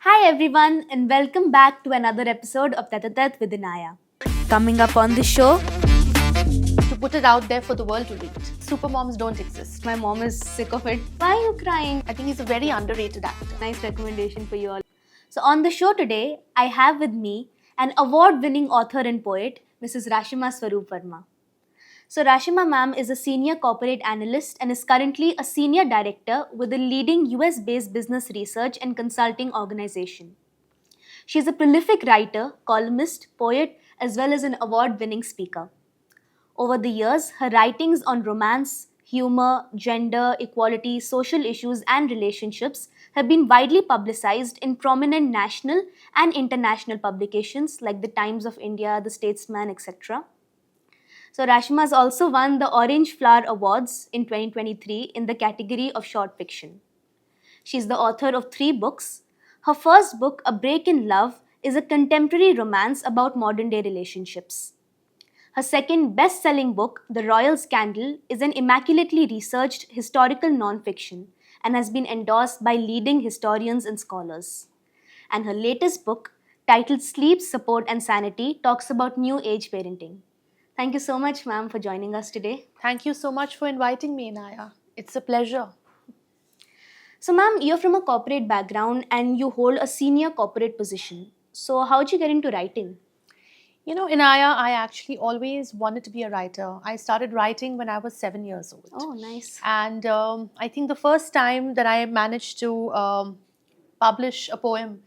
Hi everyone, and welcome back to another episode of Tatatat with Inaya. Coming up on the show, To put it out there for the world to read. Supermoms don't exist. my mom is sick of it. Why are you crying? I think he's a very underrated actor. Nice recommendation for you all. So, on the show today, I have with me an award winning author and poet, Mrs. Rashima Swaroop Verma. So, Rashima ma'am is a senior corporate analyst and is currently a senior director with a leading US based business research and consulting organization. She is a prolific writer, columnist, poet, as well as an award winning speaker. Over the years, her writings on romance, humor, gender, equality, social issues, and relationships have been widely publicized in prominent national and international publications like The Times of India, The Statesman, etc. So, Rashima has also won the Orange Flower Awards in 2023 in the category of short fiction. She is the author of 3 books. Her first book, A Break in Love, is a contemporary romance about modern day relationships. Her second best selling book, The Royal Scandal, is an immaculately researched historical nonfiction and has been endorsed by leading historians and scholars. And her latest book, titled Sleep, Support and Sanity, talks about new age parenting. Thank you so much, ma'am, for joining us today. Thank you so much for inviting me, Naya. It's a pleasure. So, ma'am, you're from a corporate background and you hold a senior corporate position. So, how did you get into writing? You know, Inaya, I actually always wanted to be a writer. I started writing when I was 7 years old. Oh, nice. And I think the first time that I managed to publish a poem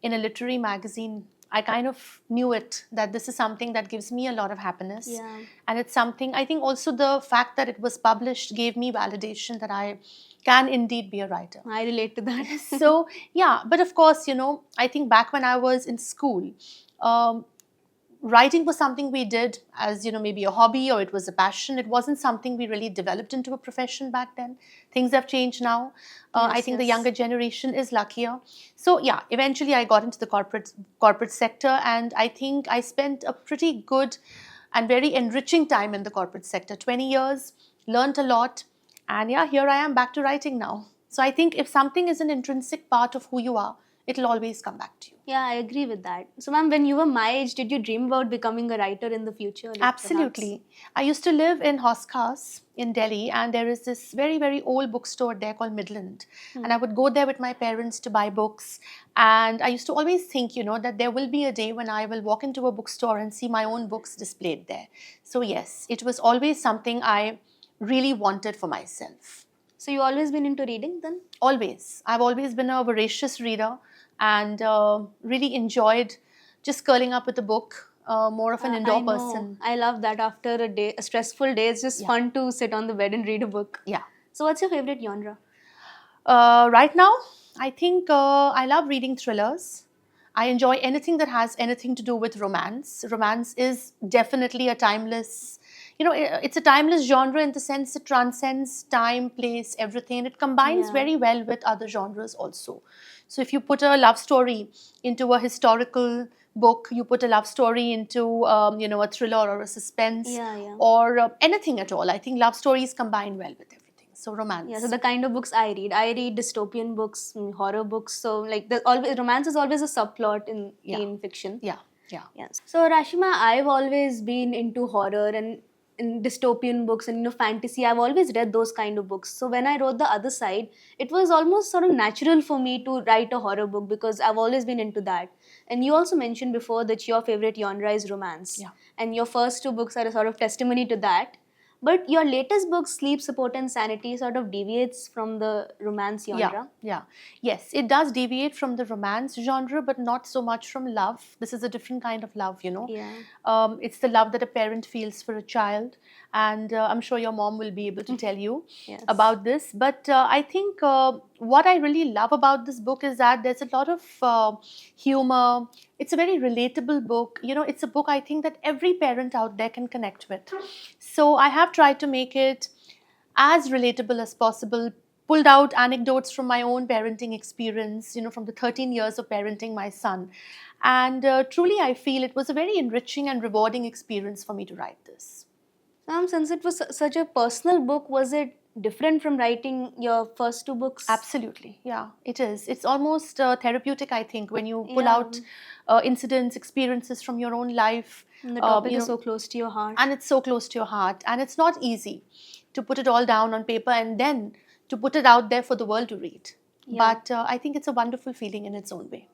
in a literary magazine, I kind of knew it that this is something that gives me a lot of happiness. Yeah. And it's something, I think also the fact that it was published gave me validation that I can indeed be a writer. I relate to that. So, yeah, but of course, I think back when I was in school, um, writing was something we did as maybe a hobby or it was a passion. It wasn't something we really developed into a profession back then. Things have changed now. I Yes, think the yes. younger generation is luckier. So yeah, eventually I got into the corporate sector, and I think I spent a pretty good and very enriching time in the corporate sector. 20 years, learned a lot, and yeah, here I am back to writing now. So I think if something is an intrinsic part of who you are, it'll always come back to you. Yeah, I agree with that. So, ma'am, when you were my age, did you dream about becoming a writer in the future? Like, Absolutely. I used to live in Hoskas in Delhi, and there is this very, very old bookstore there called Midland. And I would go there with my parents to buy books. And I used to always think, that there will be a day when I will walk into a bookstore and see my own books displayed there. So, yes, it was always something I really wanted for myself. Perhaps? So, you always been into reading then? Always. I've always been a voracious reader and really enjoyed just curling up with a book. More of an indoor I know. person. I love that after a stressful day, it's just Yeah. fun to sit on the bed and read a book. Yeah. So, what's your favorite genre? Right now, I think I love reading thrillers. I enjoy anything that has anything to do with romance. Romance is definitely a timeless, it's a timeless genre in the sense it transcends time, place, everything. It combines Yeah. very well with other genres also. So if you put a love story into a historical book, you put a love story into, a thriller or a suspense Yeah, yeah. or anything at all. I think love stories combine well with everything. So romance. Yeah, so the kind of books I read dystopian books, horror books. So like the always romance is always a subplot Yeah. in fiction. Yeah, yeah. Yes. So Rashima, I've always been into horror and in dystopian books and fantasy. I've always read those kind of books. So when I wrote The Other Side, it was almost sort of natural for me to write a horror book because I've always been into that. And you also mentioned before that your favorite genre is romance. Yeah. And your first 2 books are a sort of testimony to that. But your latest book, Sleep, Support and Sanity, sort of deviates from the romance genre. Yeah. Yes, it does deviate from the romance genre, but not so much from love. This is a different kind of love, Yeah. It's the love that a parent feels for a child. And I'm sure your mom will be able to tell you Yes. about this. But I think what I really love about this book is that there's a lot of humor. It's a very relatable book. It's a book I think that every parent out there can connect with. So I have tried to make it as relatable as possible, pulled out anecdotes from my own parenting experience, from the 13 years of parenting my son. And truly, I feel it was a very enriching and rewarding experience for me to write this. Since it was such a personal book, was it different from writing your first two books? Absolutely, yeah, it is. It's almost therapeutic, I think, when you pull Yeah. out incidents, experiences from your own life. And the topic You is know, so close to your heart. and it's so close to your heart, and it's not easy to put it all down on paper and then to put it out there for the world to read. Yeah. But I think it's a wonderful feeling in its own way.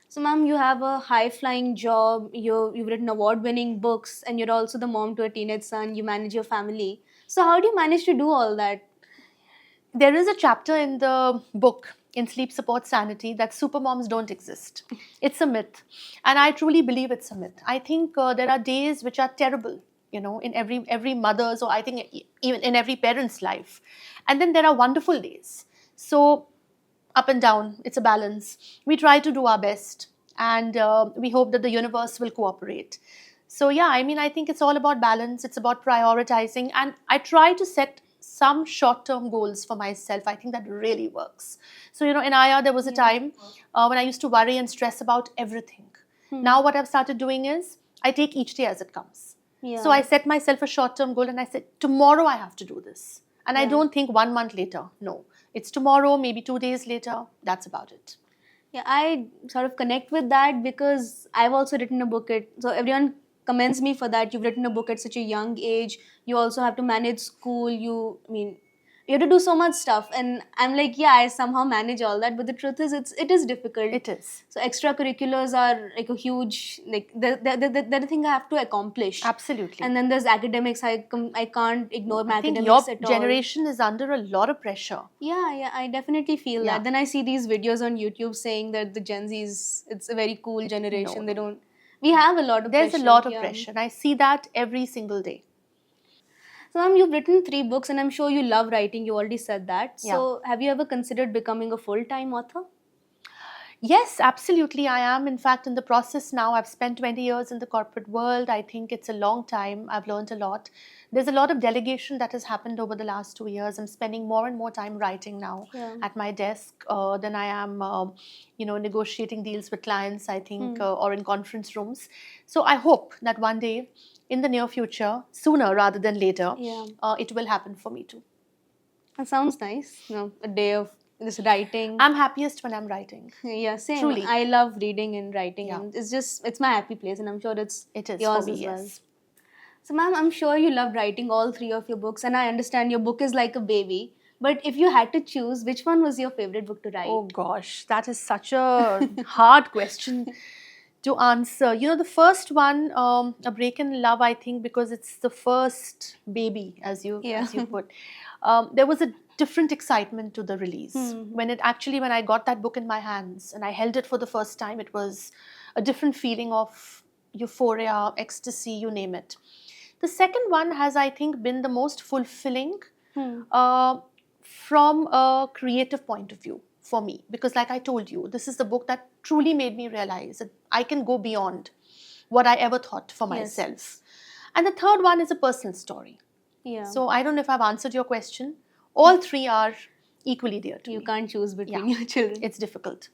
So, ma'am, you have a high-flying job. You've written award-winning books, and you're also the mom to a teenage son. You manage your family. So, how do you manage to do all that? There is a chapter in the book, in Sleep Support Sanity, that supermoms don't exist. It's a myth, and I truly believe it's a myth. I think there are days which are terrible, in every mother's, or I think even in every parent's life, and then there are wonderful days. So up and down, it's a balance. We try to do our best, and we hope that the universe will cooperate. So yeah, I mean, I think it's all about balance. It's about prioritizing, and I try to set some short-term goals for myself. I think that really works. So in IR, there was a time when I used to worry and stress about everything. Now what I've started doing is I take each day as it comes. Yeah. So I set myself a short-term goal, and I said, tomorrow I have to do this. And I Yeah. don't think 1 month later. No, it's tomorrow, maybe 2 days later. That's about it. Yeah, I sort of connect with that because I've also written a book so everyone commends me for that. You've written a book at such a young age. You also have to manage school. You have to do so much stuff, and I'm like, yeah, I somehow manage all that. But the truth is, it is difficult. It is. So extracurriculars are like a huge the thing I have to accomplish. Absolutely. And then there's academics. I can't ignore my I think academics your at all. generation is under a lot of pressure. Yeah, I definitely feel Yeah. that. Then I see these videos on YouTube saying that the Gen Zs, it's a very cool generation. No. They don't. We have a lot of There's pressure. a lot of yeah. pressure. And I see that every single day. So, ma'am, you've written 3 books, and I'm sure you love writing. You already said that. So, have you ever considered becoming a full-time author? Yes, absolutely. I am, in fact, in the process now. I've spent 20 years in the corporate world. I think it's a long time. I've learned a lot. There's a lot of delegation that has happened over the last 2 years. I'm spending more and more time writing now Yeah. at my desk than I am, negotiating deals with clients, I think, or in conference rooms. So I hope that one day, in the near future, sooner rather than later, Yeah. it will happen for me too. That sounds nice. A day of just writing. I'm happiest when I'm writing. Yeah, same. Truly. I love reading and writing. Yeah. And it's my happy place, and I'm sure It is yours for me, as well. yes. So, ma'am, I'm sure you love writing all 3 of your books, and I understand your book is like a baby. But if you had to choose, which one was your favorite book to write? Oh gosh, that is such a hard question to answer. The first one, A Break in Love, I think, because it's the first baby, as you put. There was a different excitement to the release. When I got that book in my hands and I held it for the first time, it was a different feeling of euphoria, ecstasy, you name it. The second one has, I think, been the most fulfilling from a creative point of view for me. Because like I told you, this is the book that truly made me realize that I can go beyond what I ever thought for Yes. myself. And the third one is a personal story. Yeah. So I don't know if I've answered your question. All three are equally dear to you me. can't choose between Yeah. your children. It's difficult.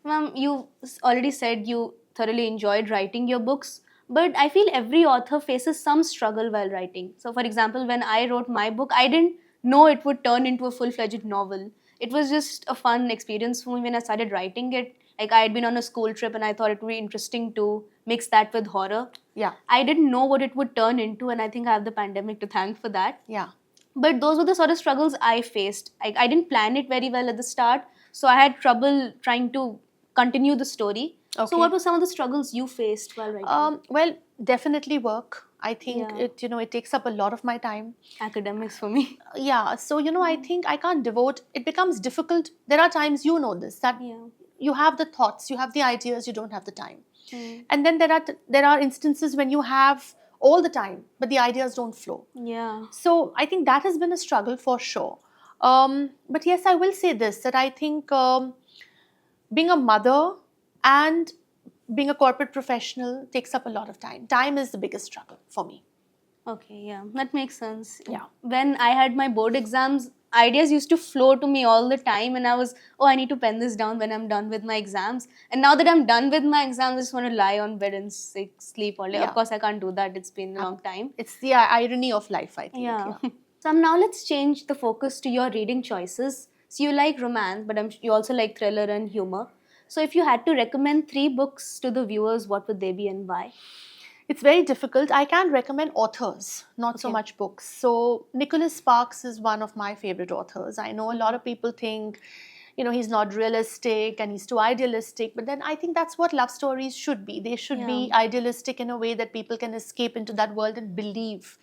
Ma'am, you already said you thoroughly enjoyed writing your books, but I feel every author faces some struggle while writing. So, for example, when I wrote my book, I didn't know it would turn into a full-fledged novel. It was just a fun experience for me when I started writing it. Like, I had been on a school trip and I thought it would be interesting to mix that with horror. Yeah. I didn't know what it would turn into, and I think I have the pandemic to thank for that. Yeah. But those were the sort of struggles I faced. I didn't plan it very well at the start, so I had trouble trying to continue the story. Okay. So what were some of the struggles you faced while writing? Well, definitely work. I think Yeah. it takes up a lot of my time. Academics for me. Yeah. So I think I can't devote. It becomes difficult. There are times this that Yeah. you have the thoughts, you have the ideas, you don't have the time. Mm. And then there are instances when you have all the time, but the ideas don't flow. Yeah. So I think that has been a struggle for sure. But yes, I will say this, that I think being a mother and being a corporate professional takes up a lot of time. Time is the biggest struggle for me. Okay, yeah. That makes sense. Yeah. When I had my board exams, ideas used to flow to me all the time, and I was, I need to pen this down when I'm done with my exams. And now that I'm done with my exams, I just want to lie on bed and sleep all day. Yeah. Of course, I can't do that. It's been a long time. It's the irony of life, I think. Yeah. So now let's change the focus to your reading choices. So you like romance, but you also like thriller and humor. So if you had to recommend three books to the viewers, what would they be and why? It's very difficult. I can recommend authors, not so Okay. much books. So Nicholas Sparks is one of my favorite authors. I know a lot of people think, he's not realistic and he's too idealistic, but then I think that's what love stories should be. They should Yeah. be idealistic in a way that people can escape into that world and believe,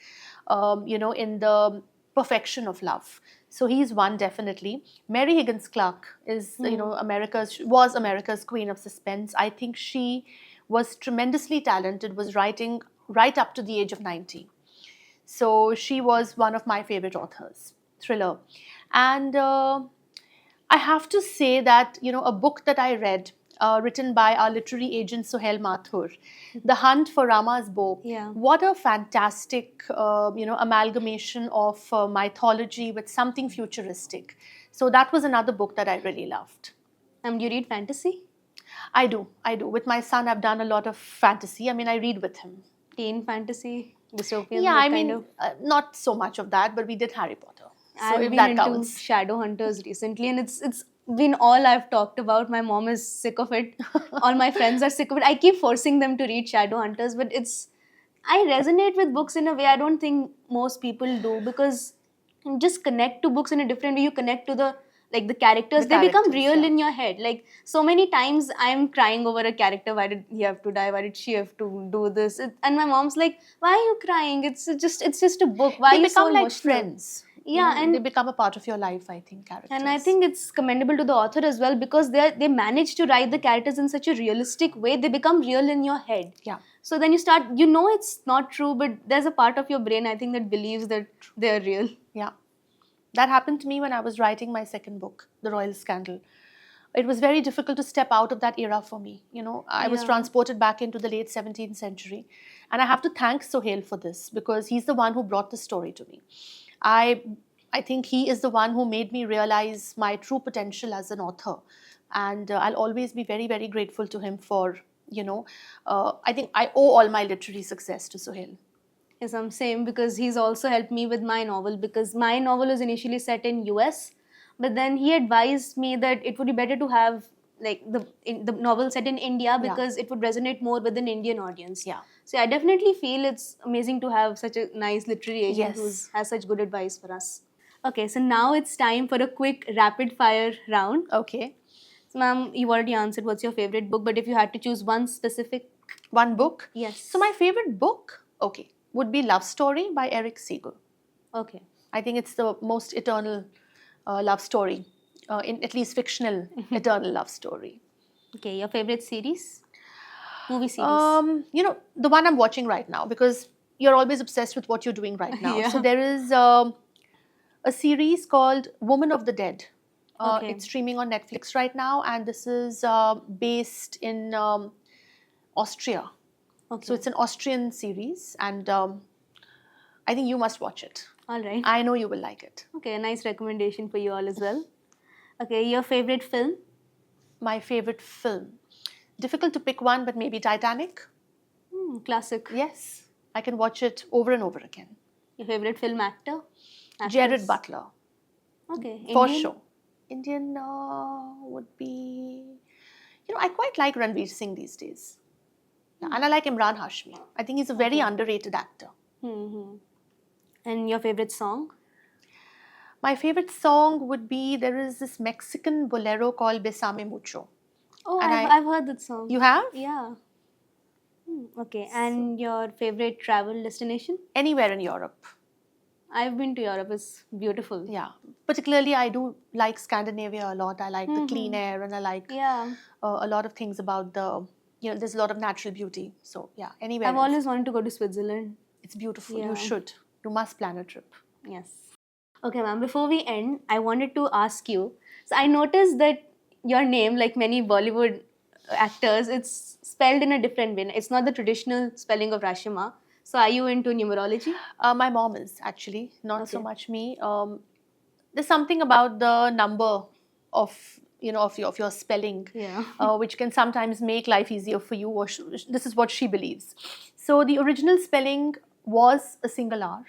in the perfection of love. So he's one, definitely. Mary Higgins Clark is, was America's queen of suspense. I think she was tremendously talented, was writing right up to the age of 90. So she was one of my favorite authors, thriller. And I have to say that, a book that I read, written by our literary agent Suhail Mathur, The Hunt for Rama's Bow. Yeah. What a fantastic, amalgamation of mythology with something futuristic. So that was another book that I really loved. Do you read fantasy? I do. With my son, I've done a lot of fantasy. I mean, I read with him. Teen fantasy? Dystopian? Yeah, that I kind mean, of? not so much of that, but we did Harry Potter. So I've if been that into counts. Shadowhunters recently, and it's been all I've talked about. My mom is sick of it. All my friends are sick of it. I keep forcing them to read Shadowhunters, but I resonate with books in a way I don't think most people do, because you just connect to books in a different way. You connect to the characters. The They become characters, real yeah. in your head. Like so many times I'm crying over a character. Why did he have to die? Why did she have to do this? And my mom's like, why are you crying? It's just a book. Why They are you so become like emotional? friends. Yeah, They become a part of your life, I think, characters. and I think it's commendable to the author as well, because they manage to write the characters in such a realistic way. They become real in your head. Yeah. So then it's not true, but there's a part of your brain, I think, that believes that they're real. Yeah. That happened to me when I was writing my second book, The Royal Scandal. It was very difficult to step out of that era for me. I was Yeah. transported back into the late 17th century. And I have to thank Sohail for this, because he's the one who brought the story to me. I think he is the one who made me realize my true potential as an author. And I'll always be very, very grateful to him for, I think I owe all my literary success to Sohail. Yes, I'm same, because he's also helped me with my novel, because my novel was initially set in US, but then he advised me that it would be better to have like the novel set in India, because it would resonate more with an Indian audience. Yeah. So I definitely feel it's amazing to have such a nice literary agent who Yes. has such good advice for us. Okay, so now it's time for a quick rapid fire round. Okay. So, ma'am, you already answered what's your favorite book, but if you had to choose one specific, One book? yes. So my favorite book, okay, would be Love Story by Eric Siegel. Okay. I think it's the most eternal love story, in at least fictional eternal love story. Okay, your favorite series? Movie series? The one I'm watching right now, because you're always obsessed with what you're doing right now. Yeah. So there is a series called Woman of the Dead. Okay. It's streaming on Netflix right now, and this is based in Austria. Okay. So it's an Austrian series, and I think you must watch it. All right. I know you will like it. Okay, a nice recommendation for you all as well. Okay, your favorite film? My favorite film. Difficult to pick one, but maybe Titanic. Classic. Yes, I can watch it over and over again. Your favorite film actor? Jared Actress? Butler, Okay. for Indian? sure. Indian would be, I quite like Ranveer Singh these days. Yeah, and I like Imran Hashmi. I think he's a very underrated actor. Mm-hmm. And your favorite song? My favorite song would be, there is this Mexican bolero called Besame Mucho. Oh, And I've heard that song. You have? Yeah. Okay, and your favorite travel destination? Anywhere in Europe. I've been to Europe. It's beautiful. Yeah. Particularly, I do like Scandinavia a lot. I like the clean air, and I like Yeah. a lot of things about there's a lot of natural beauty. So, yeah, anywhere. I've always wanted to go to Switzerland. It's beautiful. Yeah. You should. You must plan a trip. Yes. Okay, ma'am, before we end, I wanted to ask you. So I noticed that your name, like many Bollywood actors, it's spelled in a different way. It's not the traditional spelling of Rashima. So are you into numerology? My mom is actually, not so Okay. much me. There's something about the number of of your spelling, Yeah. which can sometimes make life easier for you. Or this is what she believes. So the original spelling was a single R,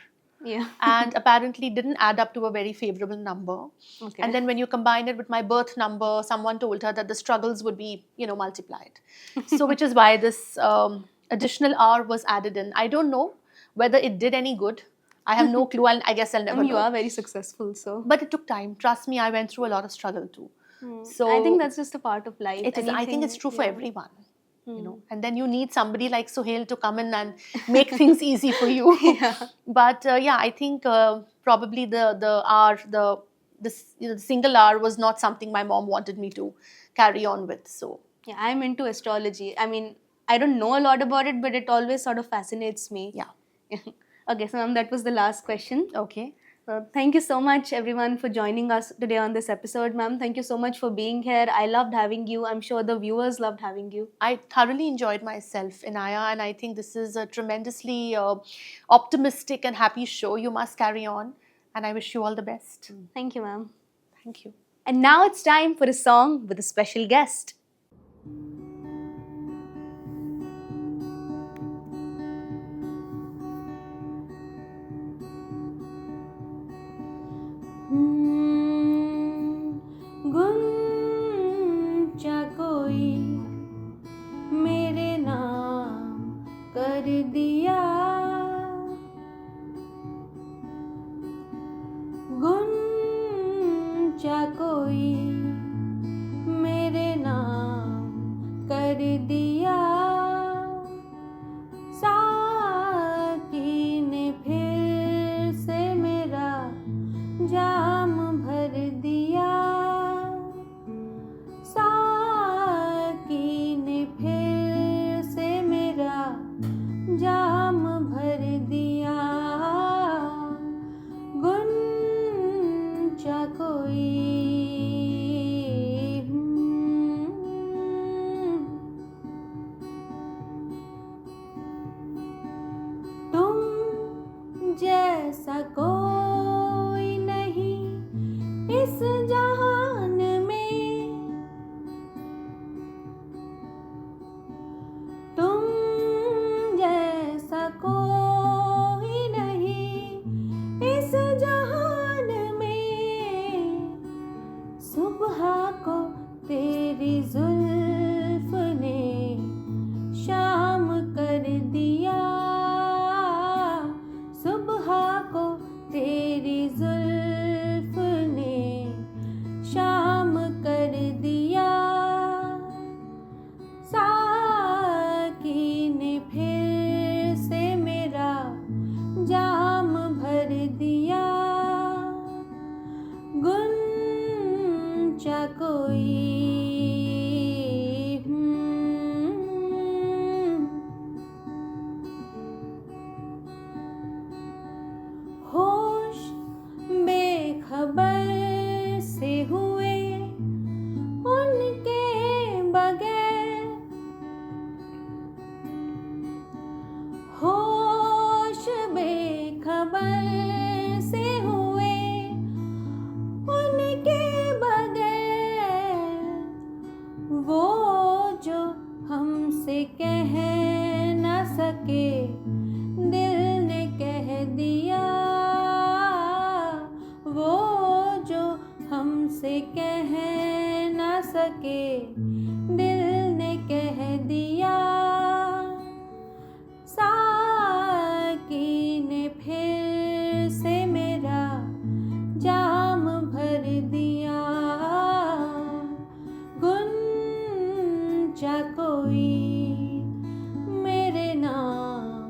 Yeah. and apparently didn't add up to a very favorable number. Okay. And then when you combine it with my birth number, someone told her that the struggles would be, multiplied. So, which is why this additional R was added in. I don't know whether it did any good. I have no clue, and I guess I'll I never mean, you know. are very successful, so. But it took time. Trust me, I went through a lot of struggle too. So I think that's just a part of life. it is. I think it's true for yeah. everyone. And then you need somebody like Suhail to come in and make things easy for you. Yeah. But yeah, I think probably the R, the single R was not something my mom wanted me to carry on with. So Yeah, I'm into astrology. I mean, I don't know a lot about it, but it always sort of fascinates me. yeah, Okay, so ma'am, that was the last question. okay. Thank you so much, everyone, for joining us today on this episode, ma'am. Thank you so much for being here. I loved having you. I'm sure the viewers loved having you. I thoroughly enjoyed myself, Inaya, and I think this is a tremendously optimistic and happy show. You must carry on, and I wish you all the best. Thank you, ma'am. Thank you. And now it's time for a song with a special guest. गुंजा कोई मेरे नाम कर दिया, गुंजा कोई मेरे नाम कर दिया, साकी ने फिर से मेरा जाम भर दिया, साकी ने फिर से मेरा जाम भर दिया, गुंजा कोई तुम जैसा कोई नहीं इस जहान में, तुम जैसा कोई नहीं इस जहान में, सुबह को तेरी जुल्फ ने शाम कर दिया, सुबह को तेरी जुल्फ ने शाम कर दिया, साकी ने फिर से मेरा जाम भर दिया, गुंजा कोई होश बेखबर से हुए उनके बगैर, होश बेखबर से हुए उनके बगैर, वो जो हमसे कह न सके दिल ने कह दिया, वो जो हमसे कह न सके दिल ने कह दिया, साकी ने फिर से मेरा जाम भर दिया, गुंजा कोई मेरे नाम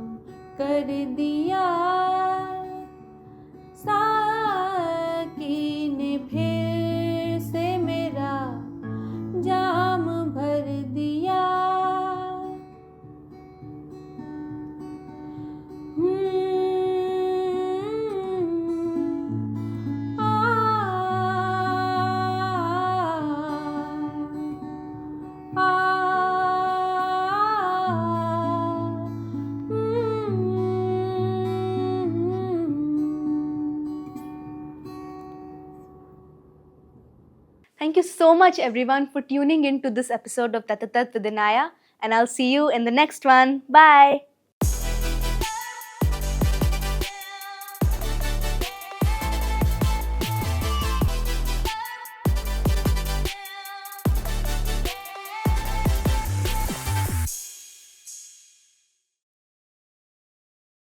कर दिया, साकी ने फिर से मेरा जाम भर दिया, Thank you so much, everyone, for tuning in to this episode of Tatatat with Inaya, and I'll see you in the next one. Bye.